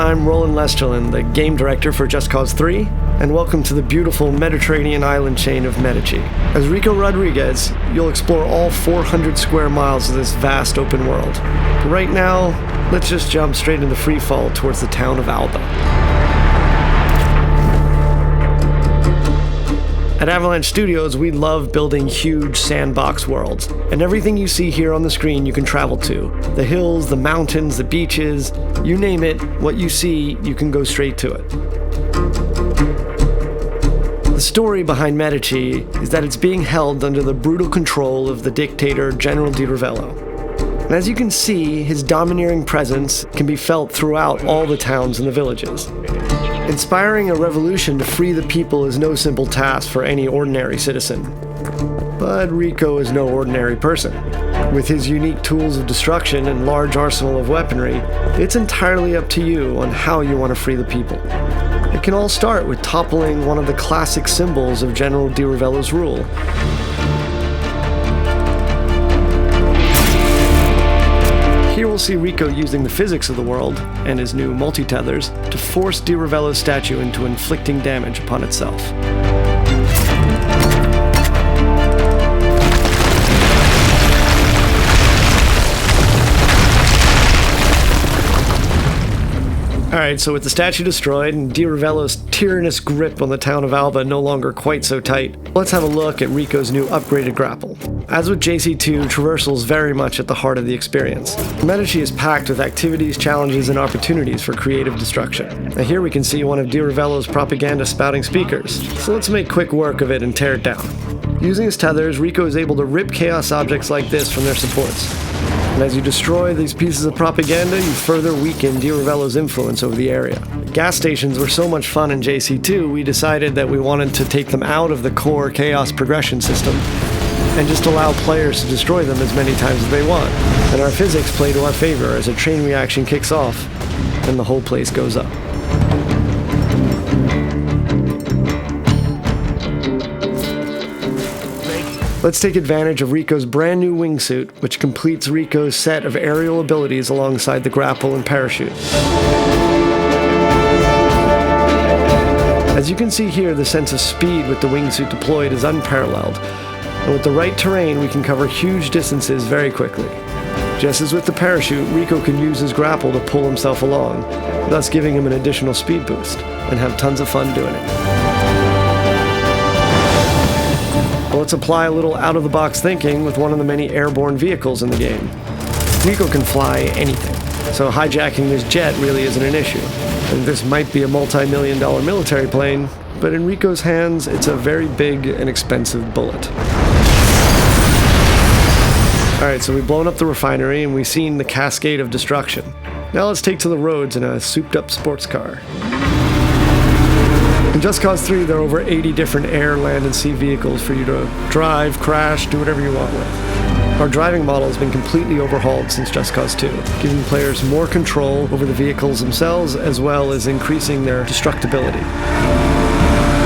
I'm Roland Lesterlin, the game director for Just Cause 3, and welcome to the beautiful Mediterranean island chain of Medici. As Rico Rodriguez, you'll explore all 400 square miles of this vast open world. But right now, let's just jump straight into free fall towards the town of Alba. At Avalanche Studios, we love building huge sandbox worlds, and everything you see here on the screen you can travel to. The hills, the mountains, the beaches, you name it, what you see, you can go straight to it. The story behind Medici is that it's being held under the brutal control of the dictator General Di Ravello. And as you can see, his domineering presence can be felt throughout all the towns and the villages. Inspiring a revolution to free the people is no simple task for any ordinary citizen. But Rico is no ordinary person. With his unique tools of destruction and large arsenal of weaponry, it's entirely up to you on how you want to free the people. It can all start with toppling one of the classic symbols of General Di Ravello's rule. Here we'll see Rico using the physics of the world and his new multi-tethers to force Di Ravello's statue into inflicting damage upon itself. Alright, so with the statue destroyed and Di Ravello's tyrannous grip on the town of Alba no longer quite so tight, let's have a look at Rico's new upgraded grapple. As with JC2, traversal is very much at the heart of the experience. Medici is packed with activities, challenges, and opportunities for creative destruction. Now here we can see one of Di Ravello's propaganda spouting speakers, so let's make quick work of it and tear it down. Using his tethers, Rico is able to rip chaos objects like this from their supports. And as you destroy these pieces of propaganda, you further weaken Di Ravello's influence over the area. Gas stations were so much fun in JC2, we decided that we wanted to take them out of the core chaos progression system and just allow players to destroy them as many times as they want. And our physics play to our favor as a chain reaction kicks off and the whole place goes up. Let's take advantage of Rico's brand new wingsuit, which completes Rico's set of aerial abilities alongside the grapple and parachute. As you can see here, the sense of speed with the wingsuit deployed is unparalleled, and with the right terrain we can cover huge distances very quickly. Just as with the parachute, Rico can use his grapple to pull himself along, thus giving him an additional speed boost, and have tons of fun doing it. Let's apply a little out-of-the-box thinking with one of the many airborne vehicles in the game. Rico can fly anything, so hijacking this jet really isn't an issue. And this might be a multi-million-dollar military plane, but in Rico's hands, it's a very big and expensive bullet. Alright, so we've blown up the refinery and we've seen the cascade of destruction. Now let's take to the roads in a souped-up sports car. In Just Cause 3, there are over 80 different air, land, and sea vehicles for you to drive, crash, do whatever you want with. Our driving model has been completely overhauled since Just Cause 2, giving players more control over the vehicles themselves as well as increasing their destructibility.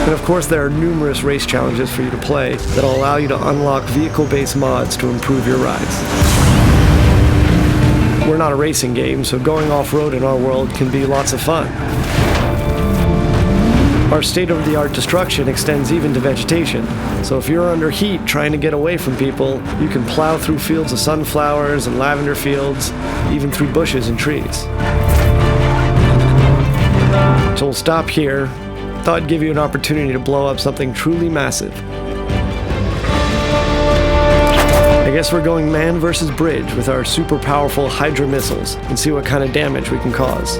And of course, there are numerous race challenges for you to play that will allow you to unlock vehicle-based mods to improve your rides. We're not a racing game, so going off-road in our world can be lots of fun. Our state-of-the-art destruction extends even to vegetation, so if you're under heat trying to get away from people, you can plow through fields of sunflowers and lavender fields, even through bushes and trees. So we'll stop here. Thought I'd give you an opportunity to blow up something truly massive. I guess we're going man versus bridge with our super powerful Hydra missiles and see what kind of damage we can cause.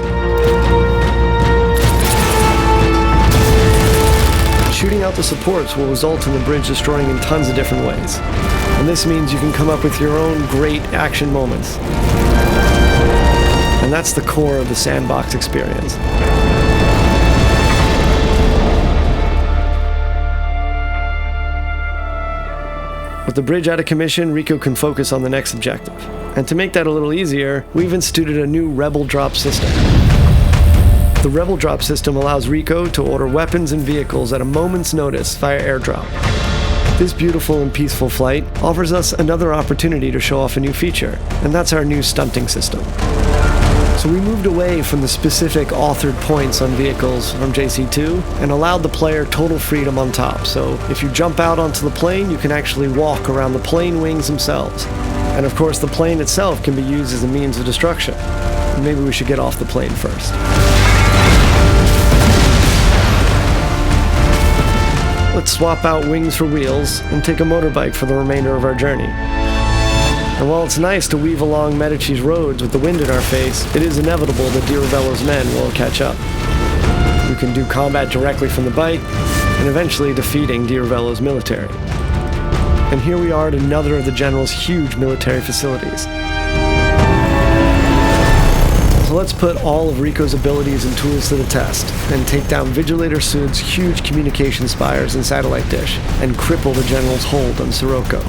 Shooting out the supports will result in the bridge destroying in tons of different ways. And this means you can come up with your own great action moments. And that's the core of the sandbox experience. With the bridge out of commission, Rico can focus on the next objective. And to make that a little easier, we've instituted a new Rebel Drop system. The Rebel Drop system allows Rico to order weapons and vehicles at a moment's notice via airdrop. This beautiful and peaceful flight offers us another opportunity to show off a new feature, and that's our new stunting system. So we moved away from the specific authored points on vehicles from JC2 and allowed the player total freedom on top. So if you jump out onto the plane, you can actually walk around the plane wings themselves. And of course, the plane itself can be used as a means of destruction. Maybe we should get off the plane first. Let's swap out wings for wheels and take a motorbike for the remainder of our journey. And while it's nice to weave along Medici's roads with the wind in our face, it is inevitable that Di Ravello's men will catch up. We can do combat directly from the bike, and eventually defeating Di Ravello's military. And here we are at another of the general's huge military facilities. So let's put all of Rico's abilities and tools to the test, and take down Vigilator Sud's huge communication spires and satellite dish, and cripple the general's hold on Sirocco.